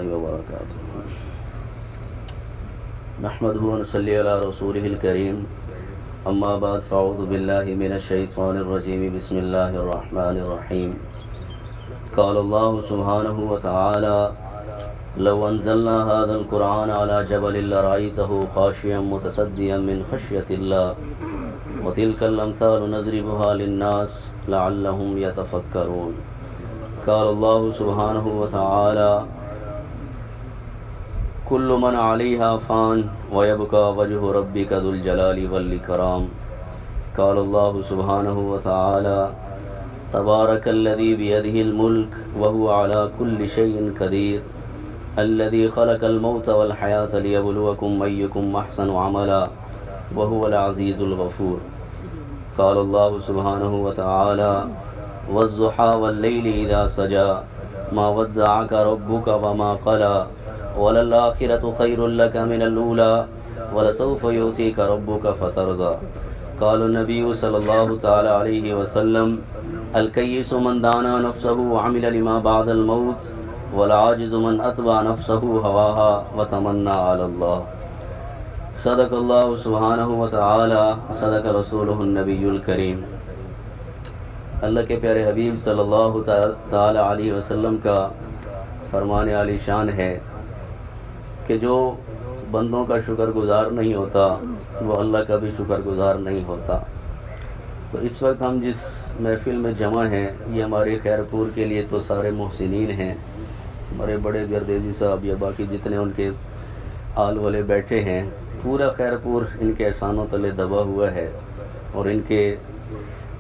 وبرکاتہ نحمده ونصلی علی رسوله الکریم اما بعد فاعوذ باللہ من الشیطان الرجیم بسم اللہ الرحمن الرحیم قال اللہ سبحانہ وتعالی لو انزلنا هذا القرآن على جبل لرأيته خاشعا متصدعا من خشیۃ اللہ وتلك الامثال نضربها للناس لعلهم يتفکرون قال اللہ سبحانہ وتعالی کل من علیہا فان ویبقى وجہ ربک ذو الجلال والاکرام قال اللہ سبحانہ وتعالی تبارک الذی بیدہ الملک وهو علی کل شیء قدیر الذی خلق الموت والحیاة لیبلوکم ایکم احسن عملا وهو العزیز الغفور قال اللہ سبحانہ وتعالی والضحى واللیل اذا سجى ما ودعك ربك وما قلى وللآخرة خير لك من الأولى ولسوف يؤتيك ربك فترضى قال النبي صلى الله تعالى عليه وسلم الكيس من دانا نفسه وعمل لما بعد الموت والعاجز من أتبع نفسه هواها وتمنى على الله صدق الله سبحانه وتعالى صدق رسوله النبي الكريم اللہ کے پیارے حبیب صلی اللہ تعالی علیہ وسلم کا فرمان عالی شان ہے کہ جو بندوں کا شکر گزار نہیں ہوتا وہ اللہ کا بھی شکر گزار نہیں ہوتا۔ تو اس وقت ہم جس محفل میں جمع ہیں یہ ہمارے خیرپور کے لیے تو سارے محسنین ہیں، ہمارے بڑے گردیزی صاحب یا باقی جتنے ان کے آل والے بیٹھے ہیں، پورا خیرپور ان کے احسانوں تلے دبا ہوا ہے، اور ان کے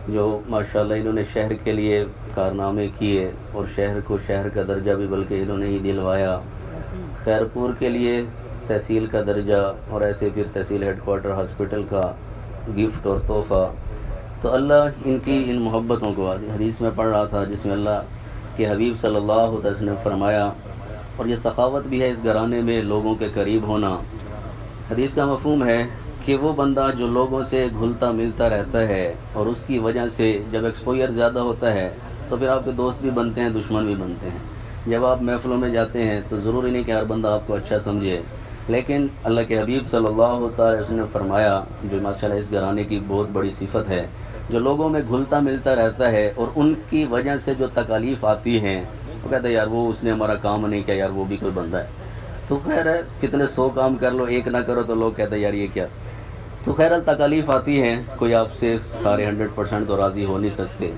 جو ماشاءاللہ انہوں نے شہر کے لیے کارنامے کیے اور شہر کو شہر کا درجہ بھی بلکہ انہوں نے ہی دلوایا، خیرپور کے لیے تحصیل کا درجہ اور ایسے پھر تحصیل ہیڈ کوارٹر ہاسپٹل کا گفٹ اور تحفہ، تو اللہ ان کی ان محبتوں کو حدیث میں پڑھ رہا تھا جس میں اللہ کے حبیب صلی اللہ علیہ وسلم نے فرمایا، اور یہ سخاوت بھی ہے اس گھرانے میں لوگوں کے قریب ہونا۔ حدیث کا مفہوم ہے کہ وہ بندہ جو لوگوں سے گھلتا ملتا رہتا ہے اور اس کی وجہ سے جب ایکسپوئر زیادہ ہوتا ہے تو پھر آپ کے دوست بھی بنتے ہیں، دشمن بھی بنتے ہیں۔ جب آپ محفلوں میں جاتے ہیں تو ضروری نہیں کہ ہر بندہ آپ کو اچھا سمجھے، لیکن اللہ کے حبیب صلی اللہ علیہ وسلم نے فرمایا، جو ماشاءاللہ اس گھرانے کی بہت بڑی صفت ہے، جو لوگوں میں گھلتا ملتا رہتا ہے اور ان کی وجہ سے جو تکالیف آتی ہیں وہ کہتا ہے یار وہ اس نے ہمارا کام نہیں کیا، یار وہ بھی کوئی بندہ ہے، تو خیر ہے کتنے 100 کام کر لو ایک نہ کرو تو لوگ کہتے ہیں یار یہ کیا، تو خیر تکالیف آتی ہیں، کوئی آپ سے سارے 100% تو راضی ہو نہیں سکتے،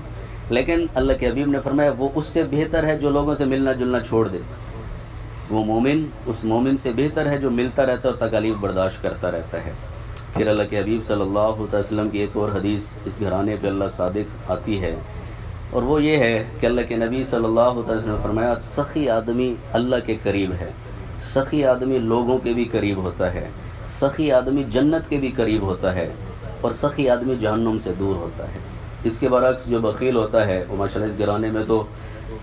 لیکن اللہ کے حبیب نے فرمایا وہ اس سے بہتر ہے جو لوگوں سے ملنا جلنا چھوڑ دے، وہ مومن اس مومن سے بہتر ہے جو ملتا رہتا ہے اور تکالیف برداشت کرتا رہتا ہے۔ پھر اللہ کے حبیب صلی اللہ علیہ وسلم کی ایک اور حدیث اس گھرانے پہ اللہ صادق آتی ہے، اور وہ یہ ہے کہ اللہ کے نبی صلی اللہ علیہ وسلم نے فرمایا سخی آدمی اللہ کے قریب ہے، سخی آدمی لوگوں کے بھی قریب ہوتا ہے، سخی آدمی جنت کے بھی قریب ہوتا ہے، اور سخی آدمی جہنم سے دور ہوتا ہے۔ اس کے برعکس جو بخیل ہوتا ہے وہ ماشاءاللہ اس گھرانے میں تو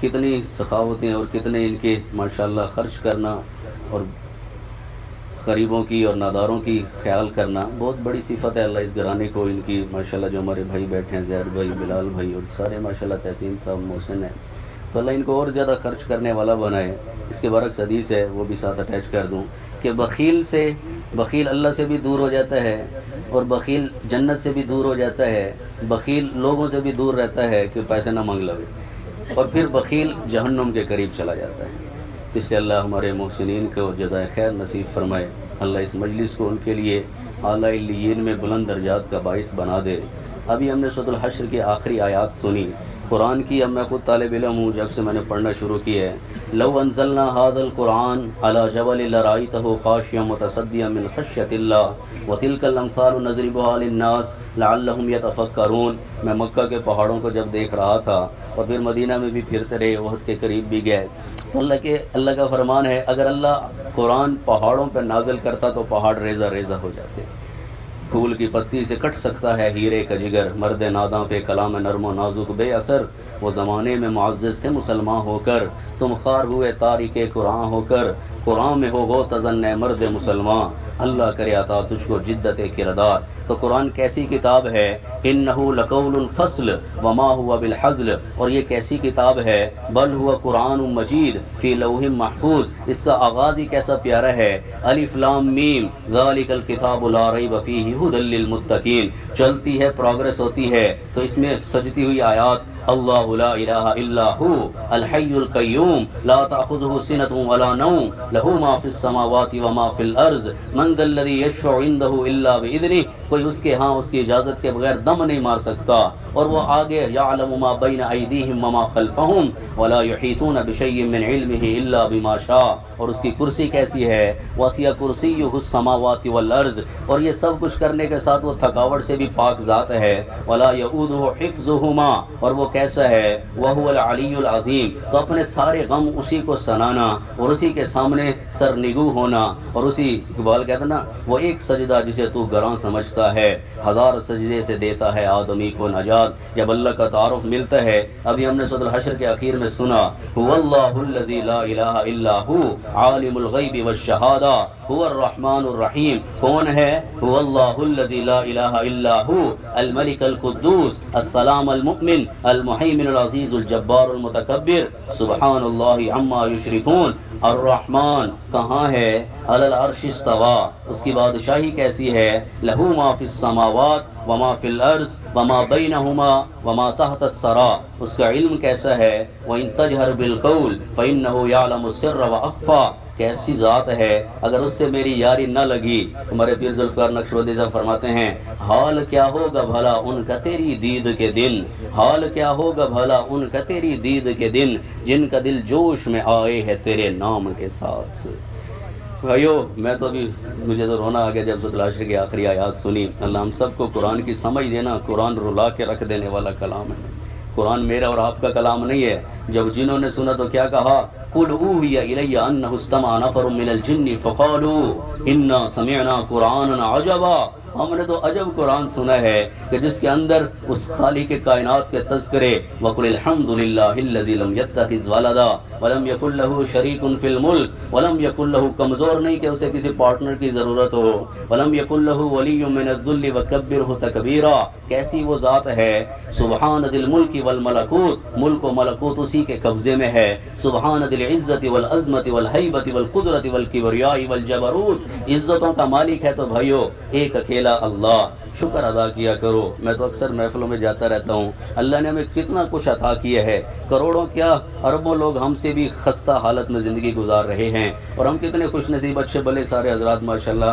کتنی سخاوتیں اور کتنے ان کے ماشاءاللہ خرچ کرنا اور غریبوں کی اور ناداروں کی خیال کرنا بہت بڑی صفت ہے۔ اللہ اس گھرانے کو ان کی ماشاءاللہ جو ہمارے بھائی بیٹھے ہیں زید بھائی، بلال بھائی اور سارے ماشاءاللہ تحسین صاحب محسن ہیں، تو اللہ ان کو اور زیادہ خرچ کرنے والا بنائے۔ اس کے برعکس حدیث ہے وہ بھی ساتھ اٹیچ کر دوں کہ بخیل اللہ سے بھی دور ہو جاتا ہے، اور بخیل جنت سے بھی دور ہو جاتا ہے، بخیل لوگوں سے بھی دور رہتا ہے کہ پیسے نہ مانگ لوے، اور پھر بخیل جہنم کے قریب چلا جاتا ہے۔ اس لیے اللہ ہمارے محسنین کو جزائے خیر نصیب فرمائے، اللہ اس مجلس کو ان کے لیے اعلیٰ علیین میں بلند درجات کا باعث بنا دے۔ ابھی ہم نے سورۃ الحشر کی آخری آیات سنی قرآن کی، اب میں خود طالب علم ہوں، جب سے میں نے پڑھنا شروع کی ہے، لو انزلنا هذا القرآن على جبل لرأيته خاشعا متصدعا من خشیۃ اللہ وتلك الامثال نضربها للناس لعلهم يتفکرون۔ میں مکہ کے پہاڑوں کو جب دیکھ رہا تھا اور پھر مدینہ میں بھی پھرتے رہے، احد کے قریب بھی گئے، تو اللہ کا فرمان ہے اگر اللہ قرآن پہاڑوں پر نازل کرتا تو پہاڑ ریزہ ریزہ ہو جاتے، پھول کی پتی سے کٹ سکتا ہے ہیرے کا جگر، مرد ناداں پہ کلام نرم و نازک بے اثر، وہ زمانے میں معزز تھے مسلمان ہو کر، تم خوار ہوئے تاریک قرآن ہو کر، قرآن میں ہو تزن مرد مسلمان، اللہ کرے عطا تجھ کو جدت کردار۔ تو قرآن کیسی کتاب ہے؟ انہ لقول فصل وما هو بالحزل، اور یہ کیسی کتاب ہے؟ بل هو قرآن مجید فی لوح محفوظ، اس کا آغاز ہی کیسا پیارا ہے، الف لام میم ذالک الکتاب لا ریب فیہ ھدی للمتقین، چلتی ہے پروگرس ہوتی ہے تو اس میں سجتی ہوئی آیات، اللہ لا الہ الا ہو الحی القیوم لا تأخذہ سنۃ ولا نوم لہ ما فی السماوات وما فی الارض من ذا الذی یشفع عندہ الا باذنہ، کوئی اس کے ہاں اس کی اجازت کے بغیر دم نہیں مار سکتا، اور وہ آگے یعلم ما بین ایدیہم وما خلفہم ولا یحیطون بشیء من علمہ الا بما شاء، اور اس کی کرسی کیسی ہے، وسع کرسیہ السماوات والارض، اور یہ سب کچھ کرنے کے ساتھ وہ تھکاوٹ سے بھی پاک ذات ہے، ولا یؤودہ حفظہما، اور وہ کیسا ہے، وہو العلی العظیم، تو اپنے سارے غم اسی کو سنانا اور اسی کے سامنے سرنگو ہونا، اور اسی اقبال کہتا نا وہ ایک سجدہ جسے تو گراں سمجھتا ہے ہزار سجدے سے دیتا ہے آدمی کو نجات۔ جب اللہ کا تعارف ملتا ہے، ابھی ہم نے سورۃ الحشر کے اخیر میں سنا، هو اللہ الذی لا الہ الا هو عالم الغیب والشہادہ هو الرحمن الرحیم، کون ہے؟ هو اللہ الذی لا الہ الا هو الملک القدوس السلام المؤمن المہیمن العزیز الجبار المتکبر سبحان اللہ عما یشرکون، الرحمن کہاں ہے؟ علی العرش استویٰ، اس کی بادشاہی کیسی ہے، لہو ما فی السماوات وما فی الارض وما بینہما وما تحت الثری، اس کا علم کیسا ہے، وَإِن تَجْهَرْ بِالْقَوْلِ فَإِنَّهُ يَعْلَمُ السِّرَّ وَأَخْفَى، کیسی ذات ہے، اگر اس سے میری یاری نہ لگی۔ ہمارے پیر ذوالفقار نقشبندی صاحب فرماتے ہیں، حال کیا ہوگا بھلا ان کا تیری دید کے دن، حال کیا ہوگا بھلا ان کا تیری دید کے دن، جن کا دل جوش میں آئے ہے تیرے نام کے ساتھ۔ بھائیو، میں تو ابھی مجھے تو رونا آ گیا جب سورۃ الحشر کی آخری آیات سنی۔ اللہ ہم سب کو قرآن کی سمجھ دینا، قرآن رلا کے رکھ دینے والا کلام ہے، قرآن میرا اور آپ کا کلام نہیں ہے۔ جب جنہوں نے سنا تو کیا کہا، قُلْ أُوحِيَ إِلَيَّ أَنَّهُ اسْتَمَعَ نَفَرٌ مِّنَ الْجِنِّ فَقَالُوا إِنَّا سَمِعْنَا قُرْآنًا عَجَبًا، ہم نے تو عجب قرآن سنا ہے کہ جس کے اندر اس خالق کائنات کے تذکرے، وَقُلِ الْحَمْدُ لِلَّهِ الَّذِي لَمْ يَتَّخِذْ وَلَدًا وَلَمْ يَكُن لَّهُ شَرِيكٌ فِي الْمُلْكِ وَلَمْ يَكُن لَّهُ، کمزور نہیں کہ اسے کسی پارٹنر کی ضرورت ہو، وَلَمْ يَكُن لَّهُ وَلِيٌّ مِّنَ الذُّلِّ وَكَبِّرْهُ تَكْبِيرًا، کیسی وہ ذات ہے، سبحان ذی الملک والملکوت، ملک و ملکوت اسی کے قبضے میں ہے، سبحان ذی العزت والعظمت والہیبت والقدرت والکبریاء والجبروت، عزتوں کا مالک ہے تو بھائیو ایک اکیلا اللہ، شکر ادا کیا کرو۔ میں تو اکثر محفلوں میں جاتا رہتا ہوں، اللہ نے ہمیں کتنا کچھ عطا کیا ہے، کروڑوں کیا اربوں لوگ ہم سے بھی خستہ حالت میں زندگی گزار رہے ہیں، اور ہم کتنے خوش نصیب، اچھے بھلے سارے حضرات ماشاءاللہ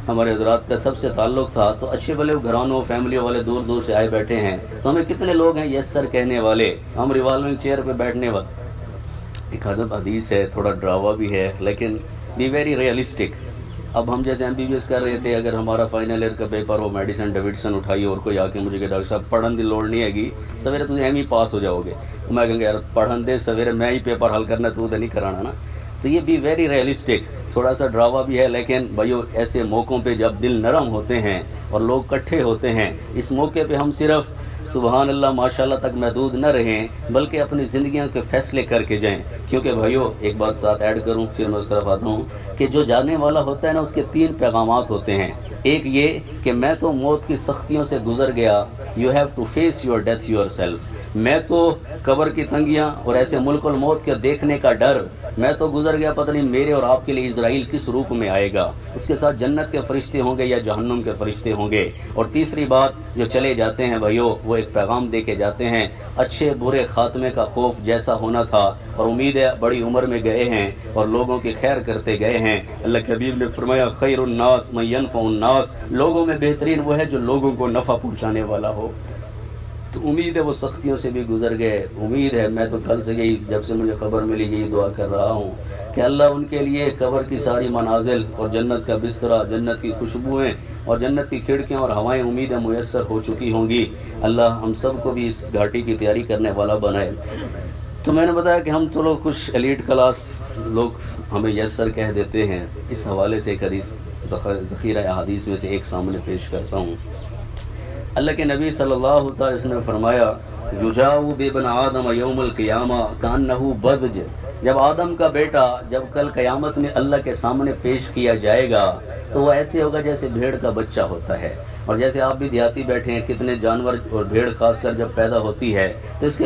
ہمارے حضرات کا سب سے تعلق تھا، تو اچھے بھلے گھرانوں فیملی والے دور دور سے آئے بیٹھے ہیں، تو ہمیں کتنے لوگ ہیں یس سر کہنے والے، ہم ریوالونگ چیئر پہ بیٹھنے والے۔ ایک حدیث ہے، تھوڑا ڈراوا بھی ہے، لیکن بی ویری ریئلسٹک۔ اب ہم جیسے ایم بی بی ایس کر رہے تھے، اگر ہمارا فائنل ایئر کا پیپر ہو، میڈیسن ڈیوڈسن اٹھائی اور کوئی آ کے مجھے کہ ڈاکٹر صاحب پڑھن دی لوڑ نہیں ہے گی، سویرے تجھے ایم ہی پاس ہو جاؤ گے، میں کہوں گا یار پڑھن دے، سویرے میں ہی پیپر حل کرنا، تو نہیں کرانا نا۔ تو یہ بھی ویری ریئلسٹک، تھوڑا سا ڈراوا بھی ہے، لیکن بھائیو ایسے موقعوں پہ جب دل نرم ہوتے ہیں اور لوگ اکٹھے ہوتے ہیں، اس موقع پہ ہم صرف سبحان اللہ ماشاءاللہ تک محدود نہ رہیں، بلکہ اپنی زندگیوں کے فیصلے کر کے جائیں۔ کیونکہ بھائیو ایک بات ساتھ ایڈ کروں پھر میں اس طرف آتا ہوں کہ جو جانے والا ہوتا ہے نا، اس کے 3 پیغامات ہوتے ہیں۔ ایک یہ کہ میں تو موت کی سختیوں سے گزر گیا، you have to face your death yourself, میں تو قبر کی تنگیاں اور ایسے ملک الموت کے دیکھنے کا ڈر میں تو گزر گیا، پتہ نہیں میرے اور آپ کے لیے اسرائیل کس روپ میں آئے گا، اس کے ساتھ جنت کے فرشتے ہوں گے یا جہنم کے فرشتے ہوں گے۔ اور تیسری بات، جو چلے جاتے ہیں بھائیو وہ ایک پیغام دے کے جاتے ہیں، اچھے برے خاتمے کا خوف جیسا ہونا تھا، اور امید ہے بڑی عمر میں گئے ہیں اور لوگوں کی خیر کرتے گئے ہیں۔ اللہ کے حبیب نے فرمایا خیر الناس من ينفع الناس، لوگوں میں بہترین وہ ہے جو لوگوں کو نفع پہنچانے والا ہو۔ تو امید ہے وہ سختیوں سے بھی گزر گئے، امید ہے، میں تو کل سے یہی جب سے مجھے خبر ملی یہی دعا کر رہا ہوں کہ اللہ ان کے لیے قبر کی ساری منازل اور جنت کا بسترا، جنت کی خوشبوئیں اور جنت کی کھڑکیاں اور ہوائیں امید ہے میسر ہو چکی ہوں گی۔ اللہ ہم سب کو بھی اس گھاٹی کی تیاری کرنے والا بنائے۔ تو میں نے بتایا کہ ہم تو لوگ کچھ ایلیٹ کلاس لوگ ہمیں یس سر کہہ دیتے ہیں. اس حوالے سے ایک حدیث ذخیرہ احادیث میں سے ایک سامنے پیش کرتا ہوں. اللہ کے نبی صلی اللہ تعالی وسلم نے فرمایا یجاؤ بابن آدم یوم القیامہ کانہ بدج. جب آدم کا بیٹا جب کل قیامت میں اللہ کے سامنے پیش کیا جائے گا تو وہ ایسے ہوگا جیسے بھیڑ کا بچہ ہوتا ہے. اور جیسے آپ بھی دیہاتی بیٹھے ہیں, کتنے جانور اور بھیڑ خاص کر جب پیدا ہوتی ہے تو اس کے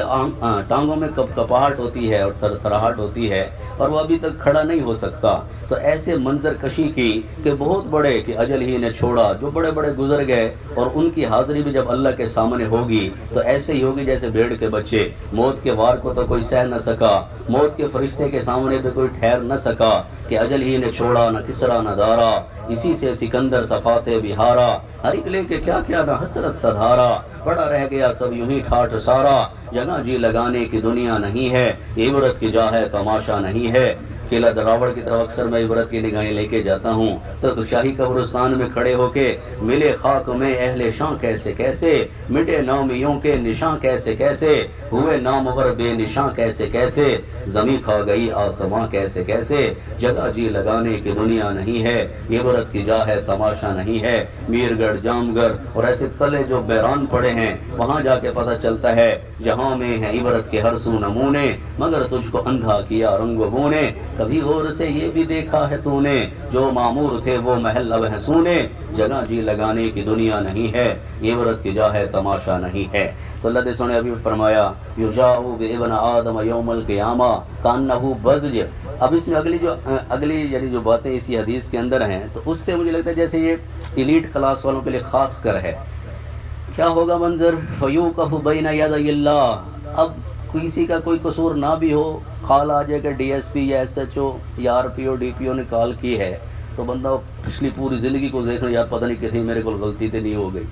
ٹانگوں میں کپاہٹ ہوتی ہے اور تھرتھراہٹ ہوتی ہے اور وہ ابھی تک کھڑا نہیں ہو سکتا. تو ایسے منظر کشی کی کہ بہت بڑے کہ اجل ہی نے چھوڑا, جو بڑے بڑے گزر گئے, اور ان کی حاضری بھی جب اللہ کے سامنے ہوگی تو ایسے ہی ہوگی جیسے بھیڑ کے بچے. موت کے وار کو تو کوئی سہ نہ سکا, موت کے فرشتے کے سامنے بھی کوئی ٹھہر نہ سکا کہ اجل ہی نے چھوڑا نہ کسرا نہ دارا, اسی سے سکندر صفات بہارا, ہر ایک لے کے کیا کیا نہ حسرت سدھارا, پڑا رہ گیا سب یوں ہی ٹھاٹھ سارا, جگہ جی لگانے کی دنیا نہیں ہے, عبرت کی جا ہے تماشا نہیں ہے. قلعہ دراوڑ کی طرف اکثر میں عبرت کی نگاہیں لے کے جاتا ہوں تو شاہی قبرستان میں کھڑے ہو کے ملے خاک میں اہل شاں کیسے کیسے, مٹے نامیوں کے نشاں کیسے کیسے, ہوئے نامور بے نشاں کیسے کیسے, زمیں کھا گئی آسماں کیسے کیسے, جگہ جی لگانے کی دنیا نہیں ہے, عبرت کی جا ہے تماشا نہیں ہے. میر گڑھ, جام گڑھ اور ایسے قلعے جو بیران پڑے ہیں وہاں جا کے پتہ چلتا ہے جہاں میں ہے عبرت کے ہر سو نمونے, مگر تجھ کو اندھا کیا رنگ و بونے, کبھی غور سے یہ بھی دیکھا ہے تو نے, جو معمور تھے وہ محل اب ہے سونے, جگہ جی لگانے کی دنیا نہیں ہے, عبرت کی جا ہے تماشا نہیں ہے. تو اللہ دے سونے ابھی فرمایا یجاؤ بابن آدم یوم القیامہ کانہ بزج. اب اس میں اگلی یعنی جو باتیں اسی حدیث کے اندر ہیں تو اس سے مجھے لگتا ہے جیسے یہ ایلیٹ کلاس والوں کے لیے خاص کر ہے. کیا ہوگا منظر, فیوقف بین یدی اللہ. اب کسی کا کوئی قصور نہ بھی ہو, کال آ جائے کہ ڈی ایس پی یا ایس ایچ او یا R P O D P او نے کال کی ہے تو بندہ پچھلی پوری زندگی کو دیکھ رہا, یار پتہ نہیں کتنی میرے کو غلطی تو نہیں ہو گئی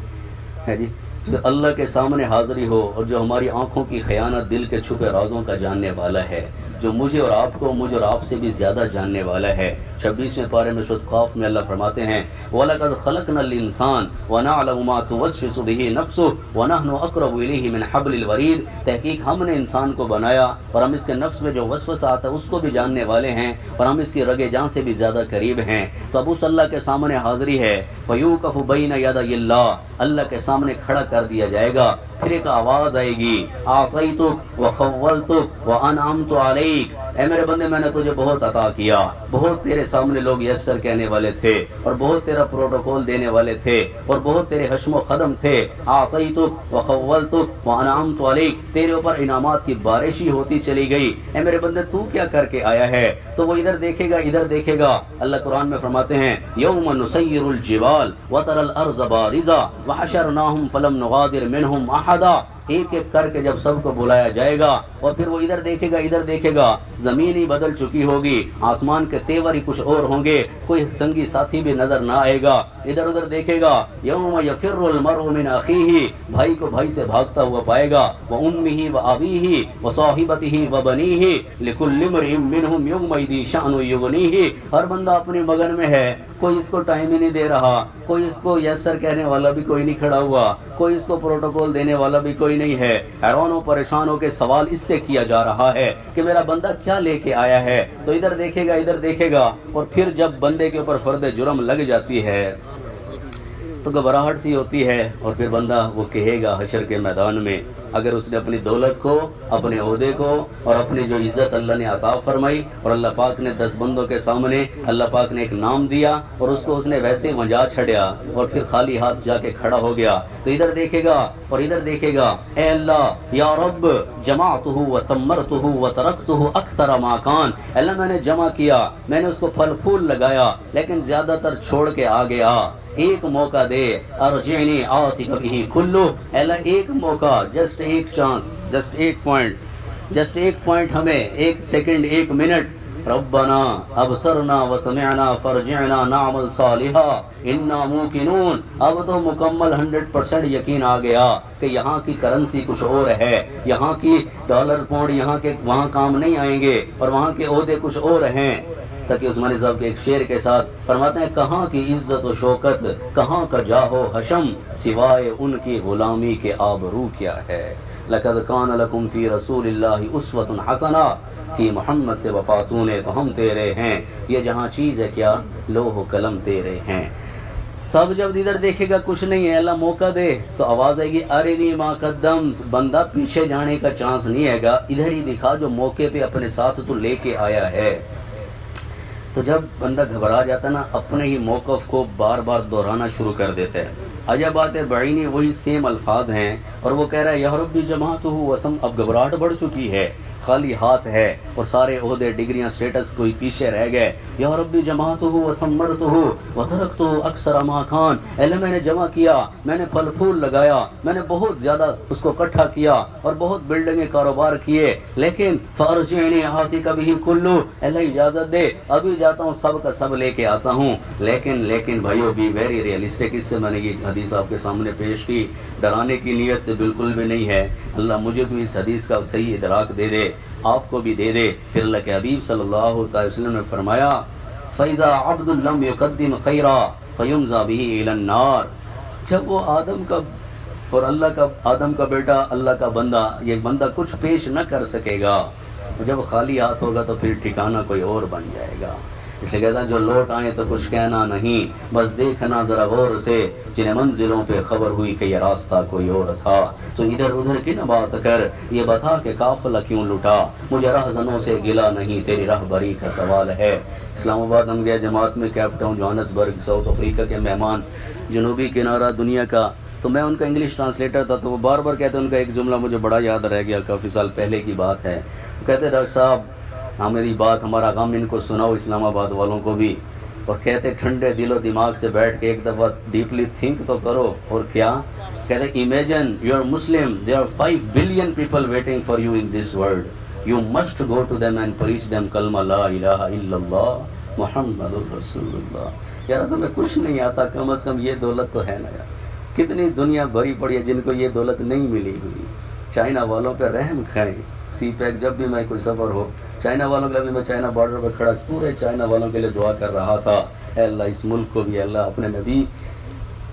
ہے جی. تو اللہ کے سامنے حاضری ہو, اور جو ہماری آنکھوں کی خیانت, دل کے چھپے رازوں کا جاننے والا ہے, جو مجھے اور آپ کو, مجھے اور آپ سے بھی زیادہ جاننے والا ہے. 26ویں پارے میں سورۃ قاف میں اللہ فرماتے ہیں وَلَقَدْ خَلَقْنَا الْإِنسَانَ وَنَعْلَمُ مَا تُوَسْوِسُ بِهِ نَفْسُهُ وَنَحْنُ أَقْرَبُ إِلَيْهِ مِنْ حَبْلِ الْوَرِيدِ. تحقیق ہم نے انسان کو بنایا اور ہم اس کے نفس میں جو وسوسہ آتا ہے اس کو بھی جاننے والے ہیں, اور ہم اس کی رگ جان سے بھی زیادہ قریب ہیں. تو اب اس اللہ کے سامنے حاضری ہے, فَيُوقَفُ بَيْنَ يَدَيِ اللَّهِ, اللہ کے سامنے کھڑا کر دیا جائے گا. پھر ایک آواز آئے گی اعطیتک وخولتک وانعمت علیک, اے میرے بندے میں نے تجھے بہت عطا کیا, بہت تیرے سامنے لوگ یس سر کہنے والے تھے اور بہت تیرا پروٹوکول دینے والے تھے اور بہت تیرے حشم و قدم تھے. اعطیتک وخولتک وانعمت علیک, تیرے اوپر انعامات کی بارش ہی ہوتی چلی گئی. اے میرے بندے تو کیا کر کے آیا ہے؟ تو وہ ادھر دیکھے گا ادھر دیکھے گا. اللہ قرآن میں فرماتے ہیں یوم نسیر الجبال وتر الارض بارزا وحشرناہم فلم نغادر منہم احدا. ایک ایک کر کے جب سب کو بلایا جائے گا اور پھر وہ ادھر دیکھے گا ادھر دیکھے گا, زمین ہی بدل چکی ہوگی, آسمان کے تیور ہی کچھ اور ہوں گے, کوئی سنگی ساتھی بھی نظر نہ آئے گا. ادھر ادھر دیکھے گا یوم یفر المرء من اخیہ, بھائی کو بھائی سے بھاگتا ہوا پائے گا, وامہ وابیہ وصاحبتہ وبنیہ لکل امرئ منہم یومئذ شأن یغنیہ. ہر بندہ اپنی مگن میں ہے, کوئی اس کو ٹائم ہی نہیں دے رہا, کوئی اس کو یس سر کہنے والا بھی کوئی نہیں کھڑا ہوا, کوئی اس کو پروٹوکول دینے والا بھی کوئی نہیں ہے. حیران و پریشان ہو کے سوال اس سے کیا جا رہا ہے کہ میرا بندہ کیا لے کے آیا ہے. تو ادھر دیکھے گا ادھر دیکھے گا, اور پھر جب بندے کے اوپر فرد جرم لگ جاتی ہے تو گھبراہٹ سی ہوتی ہے, اور پھر بندہ وہ کہے گا حشر کے میدان میں, اگر اس نے اپنی دولت کو, اپنے عہدے کو اور اپنی جو عزت اللہ نے عطا فرمائی اور اللہ پاک نے 10 بندوں کے سامنے اللہ پاک نے ایک نام دیا اور اس کو اس نے ویسے مجا چھڑیا اور پھر خالی ہاتھ جا کے کھڑا ہو گیا, تو ادھر دیکھے گا اور ادھر دیکھے گا, اے اللہ یا رب جمعتہ وثمرتہ وترکتہ اکثر ما کان, اللہ میں نے جمع کیا, میں نے اس کو پھل پھول لگایا لیکن زیادہ تر چھوڑ کے آ گیا. ایک موقع دے, ارجعنی آتک بہ کلہ, اللہ ایک موقع, جسٹ ایک چانس, جسٹ ایک پوائنٹ ہمیں, ایک سیکنڈ, ایک منٹ. ربنا ابصرنا وسمعنا فرجعنا نعمل صالحا انا موقنون. اب تو مکمل 100% یقین آ گیا کہ یہاں کی کرنسی کچھ اور ہے, یہاں کی ڈالر پاؤنڈ یہاں کے وہاں کام نہیں آئیں گے, اور وہاں کے عہدے کچھ اور ہیں. تاکہ عثمانی صاحب کے ایک شعر کے ساتھ فرماتے ہیں کہاں کی عزت و شوکت کہاں کا جاہ و حشم سوائے ان کی غلامی کے آبرو کیا ہے. لقد کان لکم فی رسول اللہ اسوۃ حسنہ کہ محمد سے وفاتوں نے تو ہم تیرے ہیں، یہ جہاں چیز ہے کیا لوح و قلم تیرے ہیں. تو اب جب ادھر دیکھے گا کچھ نہیں ہے، اللہ موقع دے تو آواز آئے گی ارنی ما قدم، بندہ پیچھے جانے کا چانس نہیں ہے گا، ادھر ہی دکھا جو موقع پہ اپنے ساتھ تو لے کے آیا ہے. تو جب بندہ گھبرا جاتا ہے نا اپنے ہی موقف کو بار بار دہرانا شروع کر دیتا ہے. عجب بات ہے بعینی وہی سیم الفاظ ہیں اور وہ کہہ رہا ہے یا ربی جماعتہ وسم، اب گھبراہٹ بڑھ چکی ہے، خالی ہاتھ ہے اور سارے عہدے ڈگریاں سٹیٹس کوئی پیچھے رہ گئے. یا ربی جماعتہ وسمرتہ وترکتہ اکثر ما کان، اللہ میں نے جمع کیا، میں نے پھل پھول لگایا، میں نے بہت زیادہ اس کو اکٹھا کیا اور بہت بلڈنگیں کاروبار کیے، لیکن فارجعنی آتیک بہ کلہ، اللہ اجازت دے ابھی جاتا ہوں سب کا سب لے کے آتا ہوں. لیکن بھائیو بی ویری ریئلسٹک، اس سے میں نے یہ حدیث آپ کے سامنے پیش کی، ڈرانے کی نیت سے بالکل بھی نہیں ہے. اللہ مجھے بھی اس حدیث کا صحیح ادراک دے دے، آپ کو بھی دے دے. پھر اللہ کے حبیب صلی اللہ علیہ وسلم نے فرمایا فَإِذَا عَبْدٌ لَمْ يُقَدِّمْ خَيْرًا فَيُمْزَى بِهِ إِلَى النَّارِ، جب وہ آدم کا اور آدم کا بیٹا اللہ کا بندہ، یہ بندہ کچھ پیش نہ کر سکے گا، جب خالی ہاتھ ہوگا تو پھر ٹھکانہ کوئی اور بن جائے گا. اس لیے کہتا ہے جو لوٹ آئیں تو کچھ کہنا نہیں، بس دیکھنا ذرا غور سے، جنہیں منزلوں پہ خبر ہوئی کہ یہ راستہ کوئی اور تھا. تو ادھر ادھر کی نہ بات کر، یہ بتا کہ قافلہ کیوں لٹا، مجھے رہزنوں سے گلا نہیں، تیری رہبری کا سوال ہے. اسلام آباد ہم گیا جماعت میں، Cape Town Johannesburg South Africa کے مہمان، جنوبی کنارہ دنیا کا. تو میں ان کا انگلش ٹرانسلیٹر تھا، تو وہ بار بار کہتے ہیں، ان کا ایک جملہ مجھے بڑا یاد رہ گیا، کافی سال پہلے کی بات ہے. وہ کہتے ڈاکٹر صاحب ہماری بات، ہمارا غم ان کو سناؤ اسلام آباد والوں کو بھی، اور کہتے ٹھنڈے دل و دماغ سے بیٹھ کے ایک دفعہ ڈیپلی تھنک تو کرو. اور کیا کہتے imagine you are Muslim, there are 5 billion people waiting for you in this world, you must go to them and preach them کلمہ لا الہ الا اللہ محمد الرسول اللہ. یار تمہیں کچھ نہیں آتا، کم از کم یہ دولت تو ہے نا یار. کتنی دنیا بھری پڑی ہے جن کو یہ دولت نہیں ملی ہوئی. چائنا والوں پہ رحم کھائیں. سی پیک جب بھی میں کوئی سفر ہو، چائنا والوں کے لیے میں چائنا بارڈر پہ کھڑا پورے چائنا والوں کے لیے دعا کر رہا تھا، اے اللہ اس ملک کو بھی اللہ اپنے نبی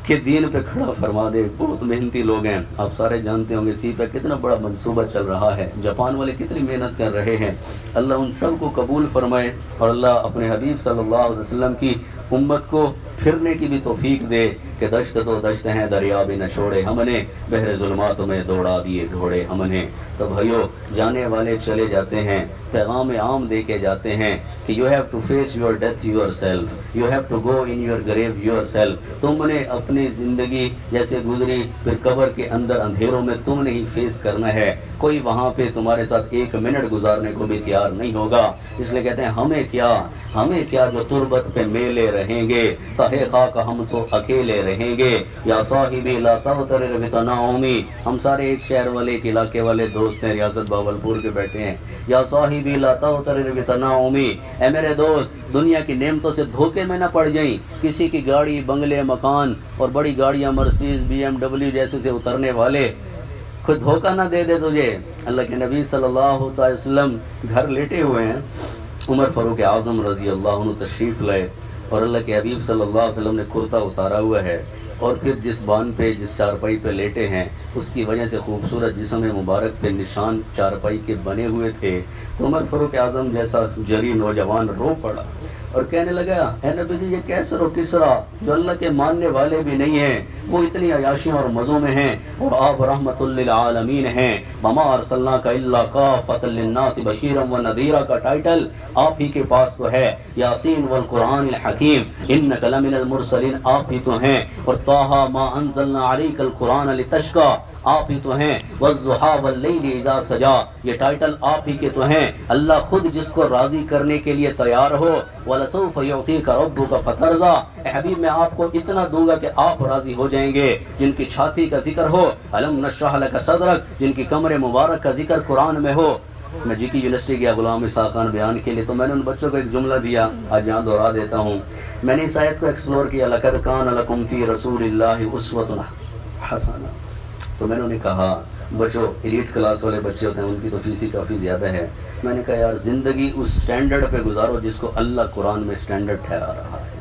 کے دین پہ کھڑا فرما دے. بہت محنتی لوگ ہیں، آپ سارے جانتے ہوں گے سی پیک کتنا بڑا منصوبہ چل رہا ہے، جاپان والے کتنی محنت کر رہے ہیں. اللہ ان سب کو قبول فرمائے اور اللہ اپنے حبیب صلی اللہ علیہ وسلم کی امت کو پھرنے کی بھی توفیق دے کہ دشت تو دشت ہیں دریا بھی نہ چھوڑے ہم نے، بحر ظلمات میں دوڑا دیے گھوڑے ہم نے. تو بھائیو جانے والے چلے جاتے ہیں، پیغام عام دے کے جاتے ہیں کہ you have to face your death yourself, you have to go in your grave yourself. تم نے اپنی زندگی جیسے گزری پھر قبر کے اندر اندھیروں میں تم نے ہی فیس کرنا ہے، کوئی وہاں پہ تمہارے ساتھ 1 منٹ گزارنے کو بھی تیار نہیں ہوگا. اس لیے کہتے ہیں ہمیں کیا جو تربت پہ میلے رہیں گے، تہے خاک ہم تو اکیلے رہیں گے. یا صاحبی لا تغترر بتناعمی، ہم سارے ایک شہر والے ایک علاقے والے دوست ہیں، ریاست باولپور کے بیٹھے ہیں. یا صاحبی لا تغترر بتناعمی، اے میرے دوست دنیا کی نعمتوں سے دھوکے میں نہ پڑ جائیں. کسی کی گاڑی بنگلے مکان اور بڑی گاڑیاں مرسیڈیز BMW جیسے سے اترنے والے خود دھوکہ نہ دے دے تجھے. اللہ کے نبی صلی اللہ علیہ وسلم گھر لیٹے ہوئے ہیں، عمر فاروق اعظم رضی اللہ عنہ تشریف لائے اور اللہ کے حبیب صلی اللہ علیہ وسلم نے کرتا اتارا ہوا ہے اور پھر جس بان پہ جس چارپائی پہ لیٹے ہیں اس کی وجہ سے خوبصورت جسم مبارک پہ نشان چارپائی کے بنے ہوئے تھے. تو عمر فاروق اعظم جیسا جری نوجوان رو پڑا اور کہنے لگا اے نبی جی یہ کیسر و کسرا جو اللہ کے ماننے والے بھی نہیں ہیں وہ اتنی عیاشیوں اور مزوں میں ہیں اور آپ رحمت للعالمین ہیں. وما ارسلناک الا کافۃ للناس بشیرا ونذیرا کا ٹائٹل آپ ہی کے پاس تو ہے. یاسین والقرآن الحکیم انک لمن المرسلین آپ ہی تو ہیں. اور طٰہٰ ما انزلنا علیک القرآن لتشقیٰ آپ ہی تو ہیں. والضحیٰ واللیل اذا سجا یہ ٹائٹل آپ ہی کے تو ہیں. اللہ خود جس کو راضی کرنے کے لیے تیار ہو وَلَسَوْفَ يُعْطِيكَ رَبُّكَ فَتَرْضَىٰ اے حبیب میں آپ کو اتنا دوں گا کہ آپ راضی ہو جائیں گے. جن کی چھاتی کا ذکر ہو أَلَمْ نَشْرَحْ لَكَ صَدْرَكَ جن کی کمر مبارک کا ذکر قرآن میں ہو. میں جی کی یونیورسٹی گیا غلام اسحاق خان بیان کے لیے تو میں نے ان بچوں کو ایک جملہ دیا آج یہاں دہرا دیتا ہوں. میں نے اس آیت کو ایکسپلور کیا لَقَدْ كَانَ لَكُمْ فِي رَسُولِ اللَّهِ أُسْوَةٌ حَسَنَةٌ. تو میں نے انہیں کہا بچوں ایلیٹ کلاس والے بچے ہوتے ہیں، ان کی تو فیس ہی کافی زیادہ ہے. میں نے کہا یار زندگی اس سٹینڈرڈ پہ گزارو جس کو اللہ قرآن میں سٹینڈرڈ ٹھہرا رہا ہے.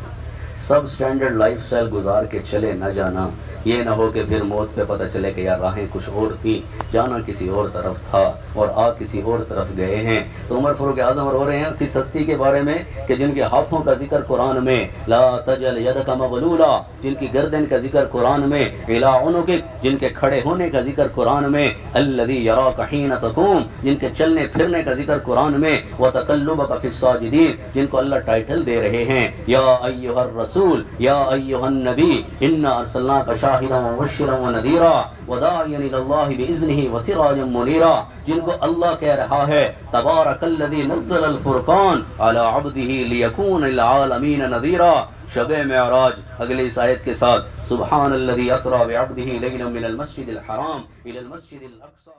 سب سٹینڈرڈ لائف سٹائل گزار کے چلے نہ جانا، یہ نہ ہو کہ پھر موت پہ پتہ چلے کہ یار راہیں کچھ اور تھیں، جانا کسی اور طرف تھا اور آ کسی اور طرف گئے ہیں. تو عمر فاروق اعظم رو رہے ہیں کس ہستی کے بارے میں کہ جن کے ہاتھوں کا ذکر قرآن میں لا تجل یدک مغلولا، جن کی گردن کا ذکر قرآن میں الی عنقک، جن کے کھڑے ہونے کا ذکر قرآن میں الذی یراک حین تقوم، جن کے چلنے پھرنے کا ذکر قرآن میں وتقلبک فی الساجدین، جن کو اللہ ٹائٹل دے رہے ہیں یا ایھا الرسول یا ایھا النبی انا ارسلناک شاہدا ومبشرا ونذیرا وداعیا الی اللہ باذنہ وسراجا منیرا، جن کو اللہ کہہ رہا ہے تبارک الذی نزل الفرقان علی عبدہ لیکون للعالمین نذیرا. شب معراج اگلے اس آیت کے ساتھ سبحان الذی اسری بعبدہ لیلا من المسجد الحرام الی المسجد الاقصی.